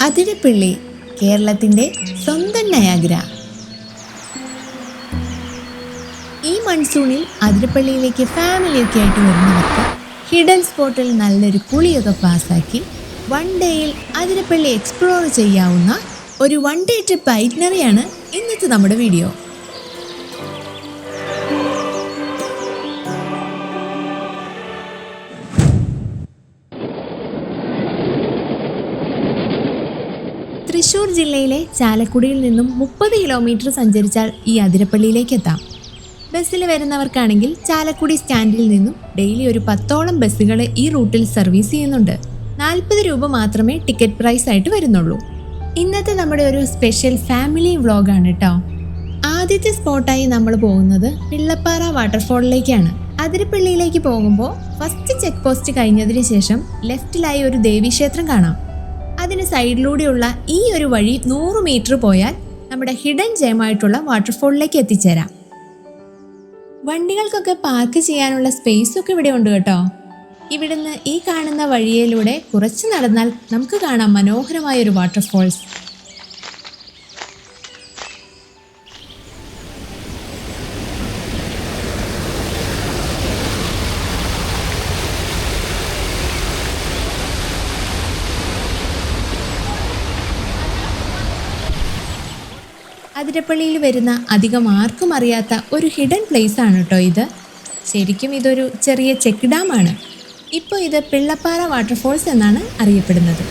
അതിരപ്പള്ളി, കേരളത്തിൻ്റെ സ്വന്തം നയാഗ്ര. ഈ മൺസൂണിൽ അതിരപ്പള്ളിയിലേക്ക് ഫാമിലിയൊക്കെ ആയിട്ട് വരുന്നവർക്ക് ഹിഡൻ സ്പോട്ടിൽ നല്ലൊരു കുളിയൊക്കെ പാസ്സാക്കി വൺ ഡേയിൽ അതിരപ്പള്ളി എക്സ്പ്ലോർ ചെയ്യാവുന്ന ഒരു വൺ ഡേ ട്രിപ്പ് ഐറ്റിനറിയാണ് ഇന്നത്തെ നമ്മുടെ വീഡിയോ. തൃശ്ശൂർ ജില്ലയിലെ ചാലക്കുടിയിൽ നിന്നും 30 കിലോമീറ്റർ സഞ്ചരിച്ചാൽ ഈ അതിരപ്പള്ളിയിലേക്ക് എത്താം. ബസ്സിൽ വരുന്നവർക്കാണെങ്കിൽ ചാലക്കുടി സ്റ്റാൻഡിൽ നിന്നും ഡെയിലി ഒരു 10ഓളം ബസ്സുകൾ ഈ റൂട്ടിൽ സർവീസ് ചെയ്യുന്നുണ്ട്. 40 രൂപ മാത്രമേ ടിക്കറ്റ് പ്രൈസ് ആയിട്ട് വരുന്നുള്ളൂ. ഇന്നത്തെ നമ്മുടെ ഒരു സ്പെഷ്യൽ ഫാമിലി വ്ളോഗാണ് കേട്ടോ. ആദ്യത്തെ സ്പോട്ടായി നമ്മൾ പോകുന്നത് പിള്ളപ്പാറ വാട്ടർഫോളിലേക്കാണ്. അതിരപ്പള്ളിയിലേക്ക് പോകുമ്പോൾ ഫസ്റ്റ് ചെക്ക് പോസ്റ്റ് കഴിഞ്ഞതിന് ശേഷം ലെഫ്റ്റിലായി ഒരു ദേവീക്ഷേത്രം കാണാം. അതിന് സൈഡിലൂടെയുള്ള ഈ ഒരു വഴി 100 മീറ്റർ പോയാൽ നമ്മുടെ ഹിഡൻ ജയമായിട്ടുള്ള വാട്ടർഫോളിലേക്ക് എത്തിച്ചേരാം. വണ്ടികൾക്കൊക്കെ പാർക്ക് ചെയ്യാനുള്ള സ്പേസ് ഒക്കെ ഇവിടെ ഉണ്ട് കേട്ടോ. ഇവിടുന്ന് ഈ കാണുന്ന വഴിയിലൂടെ കുറച്ച് നടന്നാൽ നമുക്ക് കാണാം മനോഹരമായൊരു വാട്ടർഫോൾസ്. അതിരപ്പള്ളിയിൽ വരുന്ന അധികം ആർക്കും അറിയാത്ത ഒരു ഹിഡൻ പ്ലേസ് ആണ് കേട്ടോ ഇത്. ശരിക്കും ഇതൊരു ചെറിയ ചെക്ക് ഡാം ആണ്. ഇപ്പോൾ ഇത് പിള്ളപ്പാറ വാട്ടർഫോൾസ് എന്നാണ് അറിയപ്പെടുന്നത്.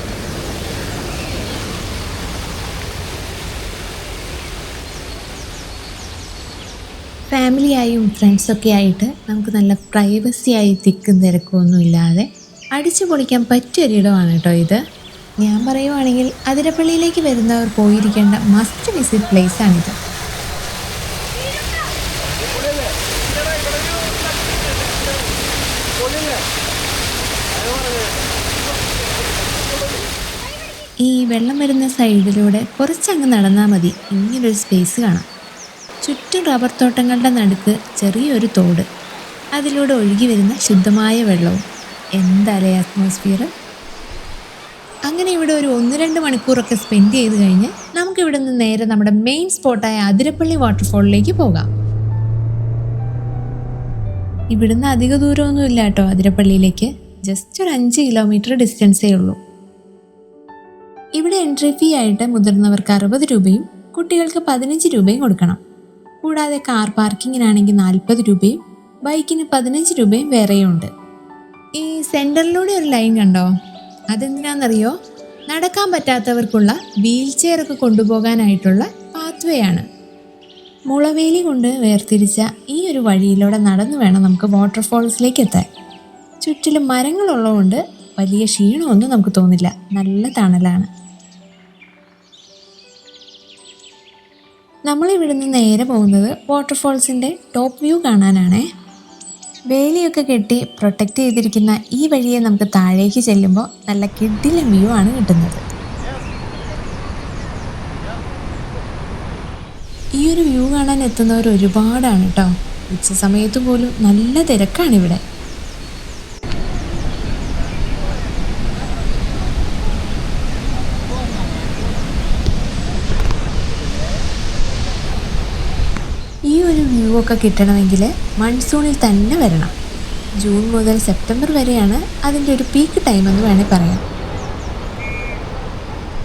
ഫാമിലിയായും ഫ്രണ്ട്സൊക്കെ ആയിട്ട് നമുക്ക് നല്ല പ്രൈവസിയായി തിക്കും തിരക്കൊന്നും ഇല്ലാതെ അടിച്ചു പൊളിക്കാൻ പറ്റിയൊരിടമാണ് കേട്ടോ ഇത്. ഞാൻ പറയുവാണെങ്കിൽ അതിരപ്പള്ളിയിലേക്ക് വരുന്നവർ പോയിരിക്കേണ്ട മസ്റ്റ് വിസിറ്റ് പ്ലേസ് ആണിത്. ഈ വെള്ളം വരുന്ന സൈഡിലൂടെ കുറച്ചങ്ങ് നടന്നാൽ മതി, ഇങ്ങനൊരു സ്പേസ് കാണാം. ചുറ്റും റബ്ബർ തോട്ടങ്ങളുടെ നടുക്ക് ചെറിയൊരു തോട്, അതിലൂടെ ഒഴുകി വരുന്ന ശുദ്ധമായ വെള്ളവും. എന്താലേ അറ്റ്മോസ്ഫിയർ. അങ്ങനെ ഇവിടെ ഒരു 1-2 മണിക്കൂറൊക്കെ സ്പെൻഡ് ചെയ്ത് കഴിഞ്ഞ് നമുക്കിവിടെ നിന്ന് നേരെ നമ്മുടെ മെയിൻ സ്പോട്ടായ അതിരപ്പള്ളി വാട്ടർഫോളിലേക്ക് പോകാം. ഇവിടുന്ന് അധിക ദൂരമൊന്നും ഇല്ല കേട്ടോ അതിരപ്പള്ളിയിലേക്ക്. ജസ്റ്റ് ഒരു 5 കിലോമീറ്റർ ഡിസ്റ്റൻസേ ഉള്ളൂ. ഇവിടെ എൻട്രി ഫീ ആയിട്ട് മുതിർന്നവർക്ക് 60 രൂപയും കുട്ടികൾക്ക് 15 രൂപയും കൊടുക്കണം. കൂടാതെ കാർ പാർക്കിങ്ങിനാണെങ്കിൽ 40 രൂപയും ബൈക്കിന് 15 രൂപയും വേറെയും ഉണ്ട്. ഈ സെൻറ്ററിലൂടെ ഒരു ലൈൻ കണ്ടോ? അതെന്തിനാണെന്നറിയോ? നടക്കാൻ പറ്റാത്തവർക്കുള്ള വീൽ ചെയർ ഒക്കെ കൊണ്ടുപോകാനായിട്ടുള്ള പാത്വേ ആണ്. മുളവേലി കൊണ്ട് വേർതിരിച്ച ഈ ഒരു വഴിയിലൂടെ നടന്നു വേണം നമുക്ക് വാട്ടർഫോൾസിലേക്ക് എത്താൻ. ചുറ്റിലും മരങ്ങളുള്ളതുകൊണ്ട് വലിയ ക്ഷീണമൊന്നും നമുക്ക് തോന്നില്ല. നല്ല തണലാണ്. നമ്മളിവിടുന്ന് നേരെ പോകുന്നത് വാട്ടർഫോൾസിൻ്റെ ടോപ്പ് വ്യൂ കാണാനാണേ. വേലിയൊക്കെ കെട്ടി പ്രൊട്ടക്റ്റ് ചെയ്തിരിക്കുന്ന ഈ വഴിയെ നമുക്ക് താഴേക്ക് ചെല്ലുമ്പോൾ നല്ല കിടിലൻ വ്യൂ ആണ് കിട്ടുന്നത്. ഈ ഒരു വ്യൂ കാണാൻ എത്തുന്നവർ ഒരുപാടാണ് കേട്ടോ. ഉച്ച സമയത്ത് പോലും നല്ല തിരക്കാണിവിടെ. ഈ ഒരു വ്യൂ ഒക്കെ കിട്ടണമെങ്കിൽ മൺസൂണിൽ തന്നെ വരണം. ജൂൺ മുതൽ സെപ്റ്റംബർ വരെയാണ് അതിൻ്റെ ഒരു പീക്ക് ടൈം എന്ന് വേണേൽ പറയാം.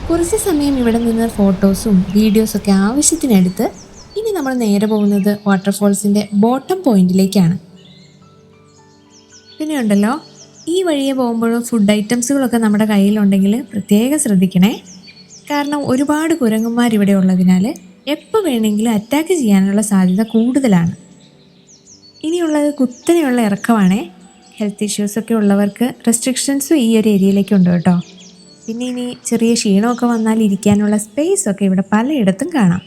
കുറച്ച് സമയം ഇവിടെ നിന്ന് ഫോട്ടോസും വീഡിയോസൊക്കെ ആവശ്യത്തിനെടുത്ത് ഇനി നമ്മൾ നേരെ പോകുന്നത് വാട്ടർഫോൾസിൻ്റെ ബോട്ടം പോയിന്റിലേക്കാണ്. പിന്നെ ഉണ്ടല്ലോ, ഈ വഴിയെ പോകുമ്പോഴും ഫുഡ് ഐറ്റംസുകളൊക്കെ നമ്മുടെ കയ്യിലുണ്ടെങ്കിൽ പ്രത്യേകം ശ്രദ്ധിക്കണേ. കാരണം ഒരുപാട് കുരങ്ങന്മാരിവിടെ ഉള്ളതിനാൽ എപ്പോൾ വേണമെങ്കിലും അറ്റാക്ക് ചെയ്യാനുള്ള സാധ്യത കൂടുതലാണ്. ഇനിയുള്ളത് കുത്തനെയുള്ള ഇറക്കമാണേ. ഹെൽത്ത് ഇഷ്യൂസൊക്കെ ഉള്ളവർക്ക് റെസ്ട്രിക്ഷൻസും ഈ ഒരു ഏരിയയിലേക്കുണ്ട് കേട്ടോ. പിന്നെ ഇനി ചെറിയ ക്ഷീണമൊക്കെ വന്നാൽ ഇരിക്കാനുള്ള സ്പേസൊക്കെ ഇവിടെ പലയിടത്തും കാണാം.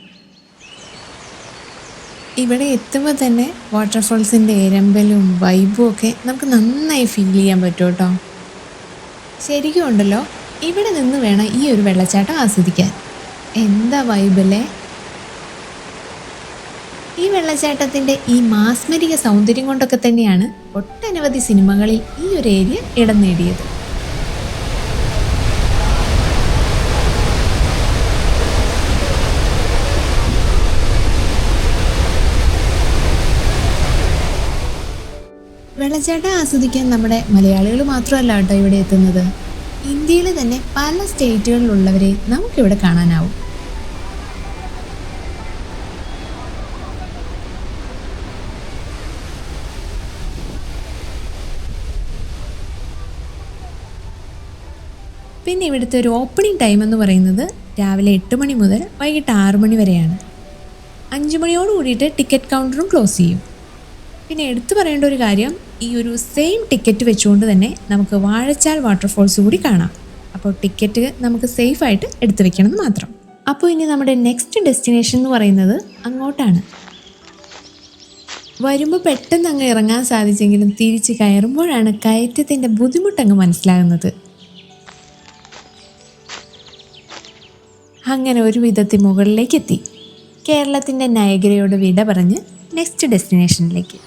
ഇവിടെ എത്തുമ്പോൾ തന്നെ വാട്ടർഫോൾസിൻ്റെ ഇരമ്പലും വൈബും ഒക്കെ നമുക്ക് നന്നായി ഫീൽ ചെയ്യാൻ പറ്റും കേട്ടോ. ശരിക്കും ഉണ്ടല്ലോ, ഇവിടെ നിന്ന് വേണം ഈ ഒരു വെള്ളച്ചാട്ടം ആസ്വദിക്കാൻ. എന്താ വൈബല്ലേ! ഈ വെള്ളച്ചാട്ടത്തിൻ്റെ ഈ മാസ്മരിക സൗന്ദര്യം കൊണ്ടൊക്കെ തന്നെയാണ് ഒട്ടനവധി സിനിമകളിൽ ഈ ഒരു ഏരിയ ഇടം നേടിയത്. വെള്ളച്ചാട്ടം ആസ്വദിക്കാൻ നമ്മുടെ മലയാളികൾ മാത്രമല്ല കേട്ടോ ഇവിടെ എത്തുന്നത്. ഇന്ത്യയിൽ തന്നെ പല സ്റ്റേറ്റുകളിലുള്ളവരെ നമുക്കിവിടെ കാണാനാവും. പിന്നെ ഇവിടുത്തെ ഒരു ഓപ്പണിംഗ് ടൈം എന്ന് പറയുന്നത് രാവിലെ 8 മണി മുതൽ വൈകിട്ട് 6 മണി വരെയാണ്. 5 മണിയോട് കൂടിയിട്ട് ടിക്കറ്റ് കൗണ്ടറും ക്ലോസ് ചെയ്യും. പിന്നെ എടുത്തു പറയേണ്ട ഒരു കാര്യം, ഈ ഒരു സെയിം ടിക്കറ്റ് വെച്ചുകൊണ്ട് തന്നെ നമുക്ക് വാഴച്ചാൽ വാട്ടർഫോൾസ് കൂടി കാണാം. അപ്പോൾ ടിക്കറ്റ് നമുക്ക് സേഫായിട്ട് എടുത്തു വെക്കണം മാത്രം. അപ്പോൾ ഇനി നമ്മുടെ നെക്സ്റ്റ് ഡെസ്റ്റിനേഷൻ എന്ന് പറയുന്നത് അങ്ങോട്ടാണ്. വരുമ്പോൾ പെട്ടെന്ന് അങ്ങ് ഇറങ്ങാൻ സാധിച്ചെങ്കിലും തിരിച്ച് കയറുമ്പോഴാണ് കയറ്റത്തിൻ്റെ ബുദ്ധിമുട്ടങ്ങ് മനസ്സിലാകുന്നത്. അങ്ങനെ ഒരു വിധത്തിൽ മുകളിലേക്ക് എത്തി. കേരളത്തിൻ്റെ നയഗ്രയോട് വിട പറഞ്ഞ് നെക്സ്റ്റ് ഡെസ്റ്റിനേഷനിലേക്ക്.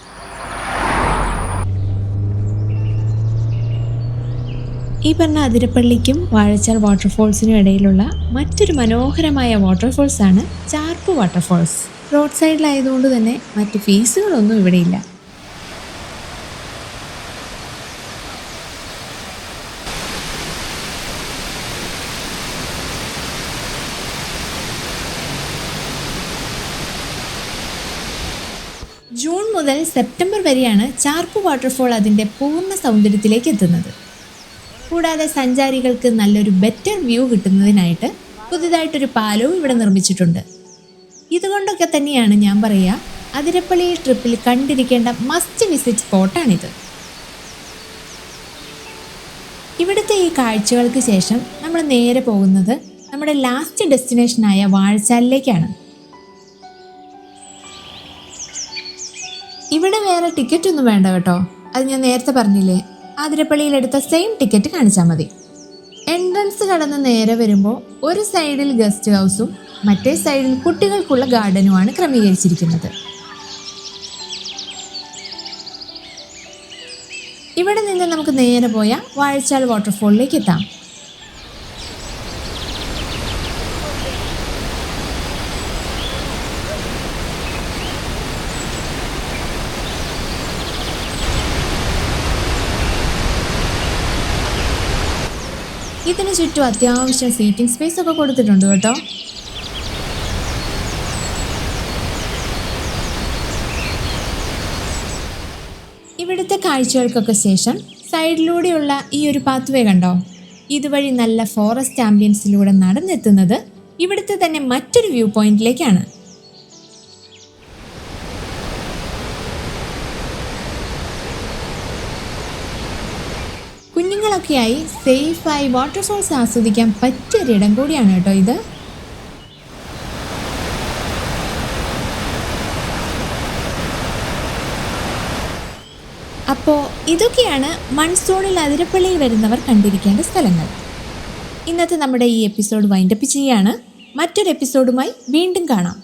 ഈ പറഞ്ഞ അതിരപ്പള്ളിക്കും വാഴച്ചാൽ വാട്ടർഫോൾസിനും ഇടയിലുള്ള മറ്റൊരു മനോഹരമായ വാട്ടർഫോൾസാണ് ചാർപ്പ് വാട്ടർഫോൾസ്. റോഡ് സൈഡിലായതുകൊണ്ട് തന്നെ മറ്റ് ഫീസുകളൊന്നും ഇവിടെയില്ല. ജൂൺ മുതൽ സെപ്റ്റംബർ വരെയാണ് ചാർപ്പ് വാട്ടർഫോൾ അതിൻ്റെ പൂർണ്ണ സൗന്ദര്യത്തിലേക്ക് എത്തുന്നത്. കൂടാതെ സഞ്ചാരികൾക്ക് നല്ലൊരു ബെറ്റർ വ്യൂ കിട്ടുന്നതിനായിട്ട് പുതുതായിട്ടൊരു പാലവും ഇവിടെ നിർമ്മിച്ചിട്ടുണ്ട്. ഇതുകൊണ്ടൊക്കെ തന്നെയാണ് ഞാൻ പറയുക, അതിരപ്പള്ളി ട്രിപ്പിൽ കണ്ടിരിക്കേണ്ട മസ്റ്റ് വിസിറ്റ് സ്പോട്ടാണിത്. ഇവിടുത്തെ ഈ കാഴ്ചകൾക്ക് ശേഷം നമ്മൾ നേരെ പോകുന്നത് നമ്മുടെ ലാസ്റ്റ് ഡെസ്റ്റിനേഷനായ വാഴച്ചാലിലേക്കാണ്. ഇവിടെ വേറെ ടിക്കറ്റ് ഒന്നും വേണ്ട കേട്ടോ. അത് ഞാൻ നേരത്തെ പറഞ്ഞില്ലേ, അതിരപ്പള്ളിയിലെടുത്ത സെയിം ടിക്കറ്റ് കാണിച്ചാൽ മതി. എൻട്രൻസ് കടന്ന് നേരെ വരുമ്പോൾ ഒരു സൈഡിൽ ഗസ്റ്റ് ഹൗസും മറ്റേ സൈഡിൽ കുട്ടികൾക്കുള്ള ഗാർഡനുമാണ് ക്രമീകരിച്ചിരിക്കുന്നത്. ഇവിടെ നിന്ന് നമുക്ക് നേരെ പോയാൽ വാഴച്ചാൽ വാട്ടർഫോളിലേക്ക് എത്താം. ഇതിന് ചുറ്റും അത്യാവശ്യം സീറ്റിംഗ് സ്പേസ് ഒക്കെ കൊടുത്തിട്ടുണ്ട് കേട്ടോ. ഇവിടുത്തെ കാഴ്ചകൾക്കൊക്കെ ശേഷം സൈഡിലൂടെയുള്ള ഈ ഒരു പാത്വേ കണ്ടോ? ഇതുവഴി നല്ല ഫോറസ്റ്റ് ആംബിയൻസിലൂടെ നടന്നെത്തുന്നത് ഇവിടുത്തെ തന്നെ മറ്റൊരു വ്യൂ പോയിന്റിലേക്കാണ്. കുഞ്ഞുങ്ങളൊക്കെയായി സേഫായി വാട്ടർഫോൾസ് ആസ്വദിക്കാൻ പറ്റിയൊരിടം കൂടിയാണ് കേട്ടോ ഇത്. അപ്പോൾ ഇതൊക്കെയാണ് മൺസൂണിൽ അതിരപ്പള്ളിയിൽ വരുന്നവർ കണ്ടിരിക്കേണ്ട സ്ഥലങ്ങൾ. ഇന്നത്തെ നമ്മുടെ ഈ എപ്പിസോഡ് വൈൻഡപ്പ് ചെയ്യുകയാണ്. മറ്റൊരു എപ്പിസോഡുമായി വീണ്ടും കാണാം.